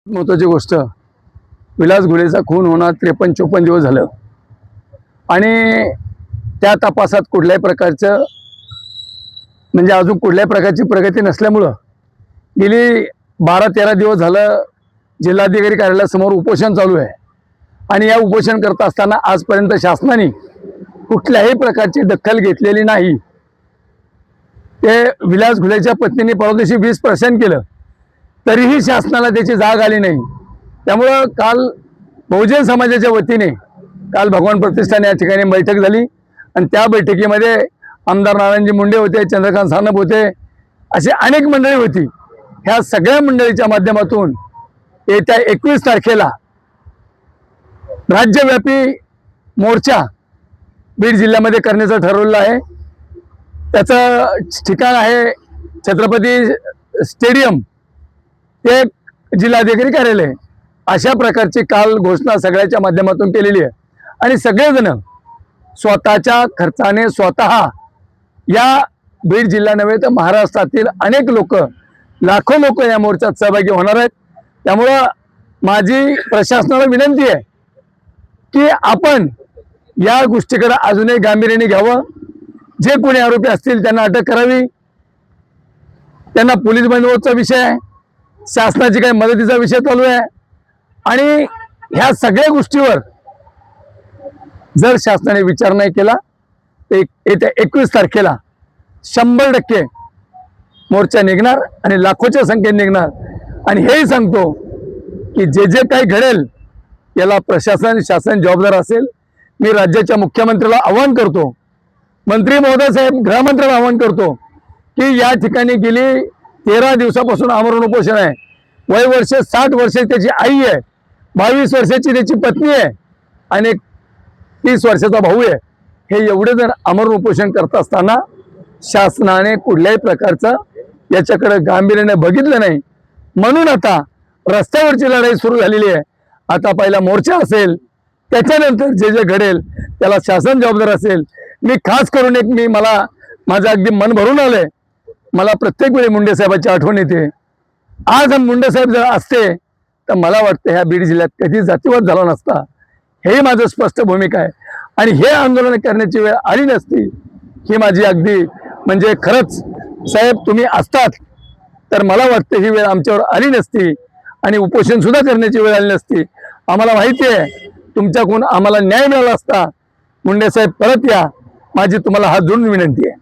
महत्त्वाची गोष्ट, विलास घुलेचा खून होणार 53-54 दिवस झालं आणि त्या तपासात कुठल्याही प्रकारचं म्हणजे अजून कुठल्याही प्रकारची प्रगती नसल्यामुळं गेली 12-13 दिवस झालं जिल्हाधिकारी कार्यालयासमोर उपोषण चालू आहे आणि या उपोषण करत असताना आजपर्यंत शासनाने कुठल्याही प्रकारची दखल घेतलेली नाही। ते विलास घुलेच्या पत्नीने परदेशी 20% केलं तरीही शासनाला त्याची जाग आली नाही। त्यामुळं काल बहुजन समाजाच्या वतीने काल भगवान प्रतिष्ठान या ठिकाणी बैठक झाली आणि त्या बैठकीमध्ये आमदार नारायणजी मुंडे होते, चंद्रकांत सानप होते, अशी अनेक मंडळी होती। ह्या सगळ्या मंडळीच्या माध्यमातून येत्या 21 तारखेला राज्यव्यापी मोर्चा बीड जिल्ह्यामध्ये करण्याचं ठरवलं आहे। त्याचं ठिकाण आहे छत्रपती स्टेडियम, ते जिल्हाधिकारी कार्यालय। अशा प्रकारची काल घोषणा सगळ्याच्या माध्यमातून केलेली आहे आणि सगळेजण स्वतःच्या खर्चाने स्वतः या बीड जिल्हा नव्हे तर महाराष्ट्रातील अनेक लोक, लाखो लोक या मोर्चात सहभागी होणार आहेत। त्यामुळं माझी प्रशासनाला विनंती आहे की आपण या गोष्टीकडे अजूनही गांभीर्याने घ्यावं। जे कोणी आरोपी असतील त्यांना अटक करावी, त्यांना पोलीस बंदोबस्तचा विषय आहे, शासनाची काही मदतीचा विषय चालू आहे आणि ह्या सगळ्या गोष्टीवर जर शासनाने विचार नाही केला तर येत्या 21 तारखेला 100% मोर्चा निघणार आणि लाखोच्या संख्येने निघणार। आणि हेही सांगतो की जे जे काही घडेल याला प्रशासन शासन जबाबदार असेल। मी राज्याच्या मुख्यमंत्र्याला आवाहन करतो, मंत्री महोदय साहेब, गृहमंत्र्याला आवाहन करतो की या ठिकाणी गेली 13 दिवसापासून आमरण उपोषण आहे। वय वर्ष 60 वर्ष त्याची आई आहे, 22 वर्षाची त्याची पत्नी आहे आणि 30 वर्षाचा भाऊ आहे। हे एवढे जण आमरण उपोषण करत असताना शासनाने कुठल्याही प्रकारचं याच्याकडे गांभीर्याने बघितलं नाही। म्हणून आता रस्त्यावरची लढाई सुरू झालेली आहे। आता पहिला मोर्चा असेल, त्याच्यानंतर जे जे घडेल त्याला शासन जबाबदार असेल। मी खास करून मला माझं अगदी मन भरून आलंय। मला प्रत्येक वेळी मुंडे साहेबांची आठवण येते। आज मुंडे साहेब जर असते तर मला वाटतं ह्या बीड जिल्ह्यात कधी जातीवाद झाला नसता। हे माझं स्पष्ट भूमिका आहे आणि हे आंदोलन करण्याची वेळ आली नसती। ही माझी अगदी म्हणजे खरंच साहेब तुम्ही असतात तर मला वाटतं ही वेळ आमच्यावर आली नसती आणि उपोषण सुद्धा करण्याची वेळ आली नसती। आम्हाला माहिती आहे तुमच्याकडून आम्हाला न्याय मिळाला असता। मुंडे साहेब परत या, माझी तुम्हाला हात जोडून विनंती आहे।